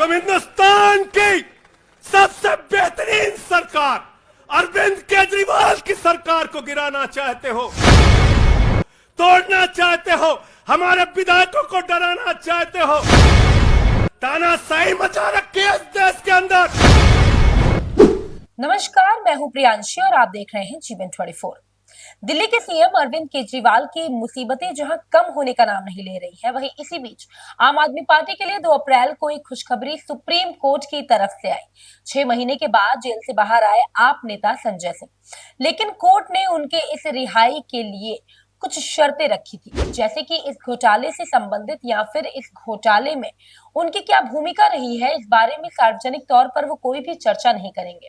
तुम हिंदुस्तान की सबसे बेहतरीन सरकार अरविंद केजरीवाल की सरकार को गिराना चाहते हो, तोड़ना चाहते हो, हमारे विधायकों को डराना चाहते हो, तानाशाही मचा रखी है इस देश के अंदर। नमस्कार, मैं हूं प्रियांशी और आप देख रहे हैं जीवन 24। दिल्ली के सीएम अरविंद केजरीवाल की मुसीबतें जहां कम होने का नाम नहीं ले रही है, वहीं इसी बीच आम आदमी पार्टी के लिए 2 अप्रैल को एक खुशखबरी सुप्रीम कोर्ट की तरफ से आई। 6 महीने के बाद जेल से बाहर आए आप नेता संजय सिंह, लेकिन कोर्ट ने उनके इस रिहाई के लिए कुछ शर्तें रखी थी, जैसे कि इस घोटाले से संबंधित या फिर इस घोटाले में उनकी क्या भूमिका रही है, इस बारे में सार्वजनिक तौर पर वो कोई भी चर्चा नहीं करेंगे।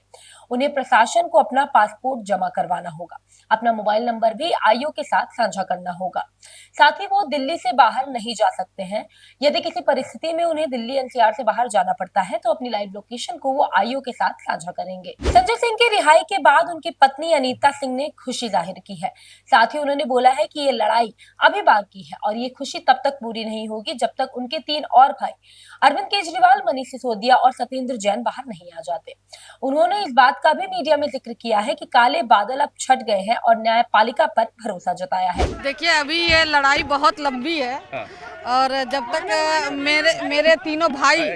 उन्हें प्रशासन को अपना पासपोर्ट जमा करवाना होगा, अपना मोबाइल नंबर भी आईओ के साथ साझा करना होगा। साथ ही वो दिल्ली से बाहर नहीं जा सकते हैं। यदि किसी परिस्थिति में उन्हें दिल्ली एनसीआर से बाहर जाना पड़ता है तो अपनी लाइव लोकेशन को वो आईओ के साथ साझा करेंगे। संजय सिंह की रिहाई के बाद उनकी पत्नी अनीता सिंह ने खुशी जाहिर की है। साथ ही उन्होंने बोला है कि ये लड़ाई अभी बाकी है और ये खुशी तब तक पूरी नहीं होगी जब तक उनके 3 और भाई अरविंद केजरीवाल, मनीष सिसोदिया और सत्येंद्र जैन बाहर नहीं आ जाते। उन्होंने इस बात का भी मीडिया में जिक्र किया है कि काले बादल अब छट गए हैं और न्यायपालिका पर भरोसा जताया है। देखिए, अभी ये लड़ाई बहुत लंबी है और जब तक मेरे तीनों भाई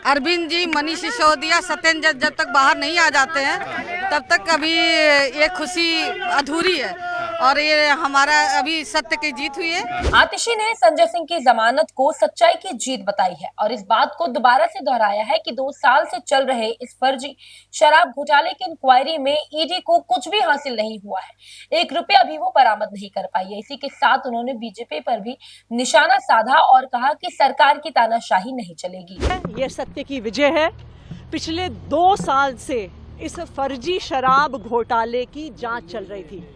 अरविंद जी, मनीष सिसोदिया, सत्येंद्र जब तक बाहर नहीं आ जाते हैं तब तक अभी ये खुशी अधूरी है और ये हमारा अभी सत्य की जीत हुई है। आतिशी ने संजय सिंह की जमानत को सच्चाई की जीत बताई है और इस बात को दोबारा से दोहराया है कि 2 साल से चल रहे इस फर्जी शराब घोटाले की इंक्वायरी में ईडी को कुछ भी हासिल नहीं हुआ है। 1 रुपया भी वो बरामद नहीं कर पाई है। इसी के साथ उन्होंने बीजेपी पर भी निशाना साधा और कहा कि सरकार की तानाशाही नहीं चलेगी। ये सत्य की विजय है। पिछले 2 साल से इस फर्जी शराब घोटाले की जांच चल रही थी।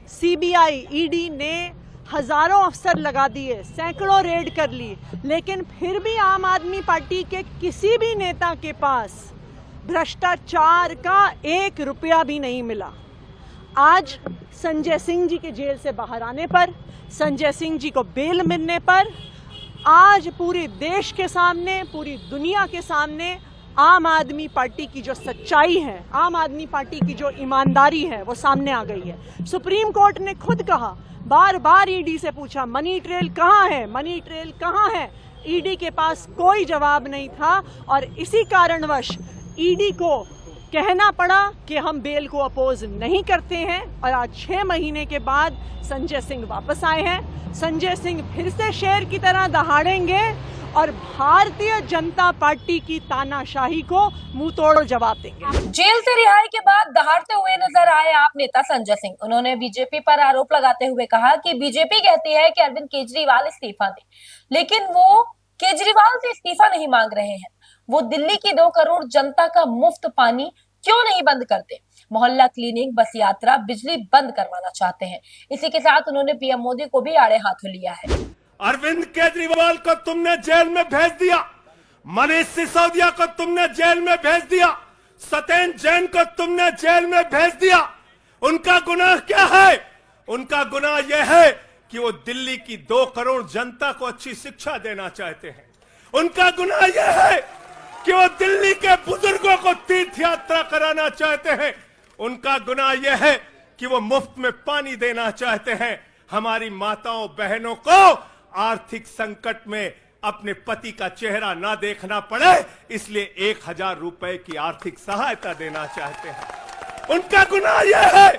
सीबीआई, ईडी ने हजारों अफसर लगा दिए, सैकड़ों रेड कर ली, लेकिन फिर भी आम आदमी पार्टी के किसी भी नेता के पास भ्रष्टाचार का 1 रुपया भी नहीं मिला। आज संजय सिंह जी के जेल से बाहर आने पर, संजय सिंह जी को बेल मिलने पर, आज पूरे देश के सामने, पूरी दुनिया के सामने आम आदमी पार्टी की जो सच्चाई है, आम आदमी पार्टी की जो ईमानदारी है, वो सामने आ गई है। सुप्रीम कोर्ट ने खुद कहा, बार बार ईडी से पूछा, मनी ट्रेल कहाँ है, मनी ट्रेल कहाँ है। ईडी के पास कोई जवाब नहीं था और इसी कारणवश ईडी को कहना पड़ा कि हम बेल को अपोज नहीं करते हैं। और आज 6 महीने के बाद संजय सिंह वापस आए हैं। संजय सिंह फिर से शेर की तरह दहाड़ेंगे और भारतीय जनता पार्टी की तानाशाही को मुंह तोड़ जवाब देंगे। जेल से रिहाई के बाद दहाड़ते हुए नजर आए आप नेता संजय सिंह। उन्होंने बीजेपी पर आरोप लगाते हुए कहा कि बीजेपी कहती है कि अरविंद केजरीवाल इस्तीफा दें, लेकिन वो केजरीवाल से इस्तीफा नहीं मांग रहे हैं। वो दिल्ली की 2 करोड़ जनता का मुफ्त पानी क्यों नहीं बंद करते, मोहल्ला क्लीनिंग, बस यात्रा, बिजली बंद करवाना चाहते हैं। इसी के साथ उन्होंने पीएम मोदी को भी आड़े हाथों लिया है। अरविंद केजरीवाल को तुमने जेल में भेज दिया, मनीष सिसोदिया को तुमने जेल में भेज दिया, सत्येंद्र जैन को तुमने जेल में भेज दिया। उनका गुनाह क्या है? उनका गुनाह यह है कि वो दिल्ली की 2 करोड़ जनता को अच्छी शिक्षा देना चाहते हैं। उनका गुनाह यह है कि वो दिल्ली के बुजुर्गों को तीर्थ यात्रा कराना चाहते हैं। उनका गुनाह यह है कि वो मुफ्त में पानी देना चाहते हैं। हमारी माताओं बहनों को आर्थिक संकट में अपने पति का चेहरा ना देखना पड़े, इसलिए 1000 रुपए की आर्थिक सहायता देना चाहते हैं। उनका गुनाह यह है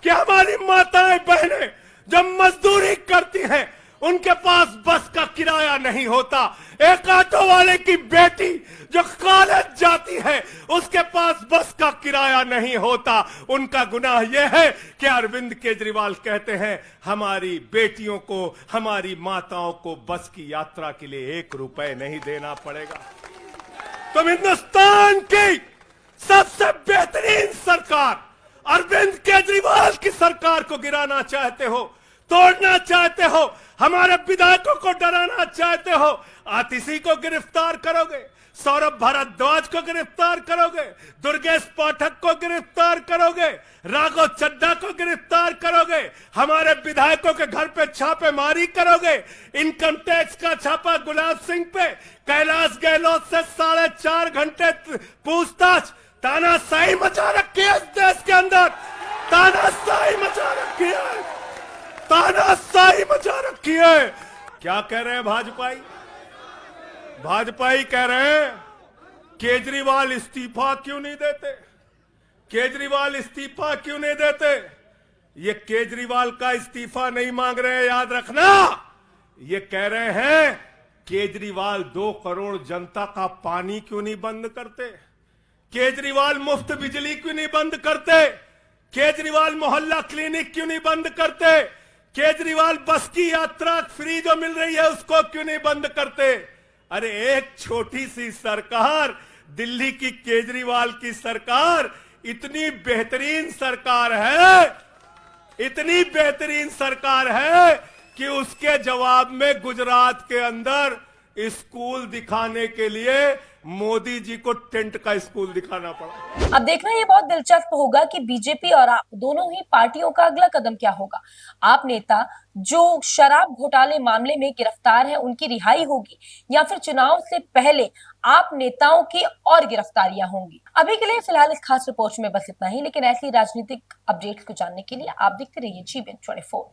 कि हमारी माताएं बहनें जब मजदूरी करती हैं, उनके पास बस का किराया नहीं होता। एक ऑटो वाले की बेटी जो कॉलेज जाती है, उसके पास बस का किराया नहीं होता। उनका गुनाह यह है कि अरविंद केजरीवाल कहते हैं हमारी बेटियों को, हमारी माताओं को बस की यात्रा के लिए 1 रुपए नहीं देना पड़ेगा। तुम हिंदुस्तान की सबसे बेहतरीन सरकार अरविंद केजरीवाल की सरकार को गिराना चाहते हो, तोड़ना चाहते हो, हमारे विधायकों को डराना चाहते हो, आतिशी को गिरफ्तार करोगे, सौरभ भारद्वाज को गिरफ्तार करोगे, दुर्गेश पाठक को गिरफ्तार करोगे, राघव चड्ढा को गिरफ्तार करोगे, हमारे विधायकों के घर पे छापेमारी करोगे, इनकम टैक्स का छापा गुलाब सिंह पे, कैलाश गहलोत से 4.5 घंटे पूछताछ, तानाशाही मचा रखी है इस देश के अंदर, तानाशाही मचा रखी है, तानाशाही मचा रखी है। क्या कह रहे हैं भाजपाई? भाजपाई कह रहे हैं केजरीवाल इस्तीफा क्यों नहीं देते, केजरीवाल इस्तीफा क्यों नहीं देते। ये केजरीवाल का इस्तीफा नहीं मांग रहे हैं, याद रखना, ये कह रहे हैं केजरीवाल 2 करोड़ जनता का पानी क्यों नहीं बंद करते, केजरीवाल मुफ्त बिजली क्यों नहीं बंद करते, केजरीवाल मोहल्ला क्लिनिक क्यों नहीं बंद करते, केजरीवाल बस की यात्रा फ्री जो मिल रही है उसको क्यों नहीं बंद करते। अरे एक छोटी सी सरकार, दिल्ली की केजरीवाल की सरकार इतनी बेहतरीन सरकार है, इतनी बेहतरीन सरकार है कि उसके जवाब में गुजरात के अंदर स्कूल दिखाने के लिए मोदी जी को टेंट का स्कूल दिखाना पड़ा। अब देखना ये बहुत दिलचस्प होगा कि बीजेपी और आप दोनों ही पार्टियों का अगला कदम क्या होगा। आप नेता जो शराब घोटाले मामले में गिरफ्तार हैं उनकी रिहाई होगी या फिर चुनाव से पहले आप नेताओं की और गिरफ्तारियां होंगी। अभी के लिए फिलहाल इस खास रिपोर्ट में बस इतना ही, लेकिन ऐसी राजनीतिक अपडेट्स को जानने के लिए आप देखते रहिए जीवन 24।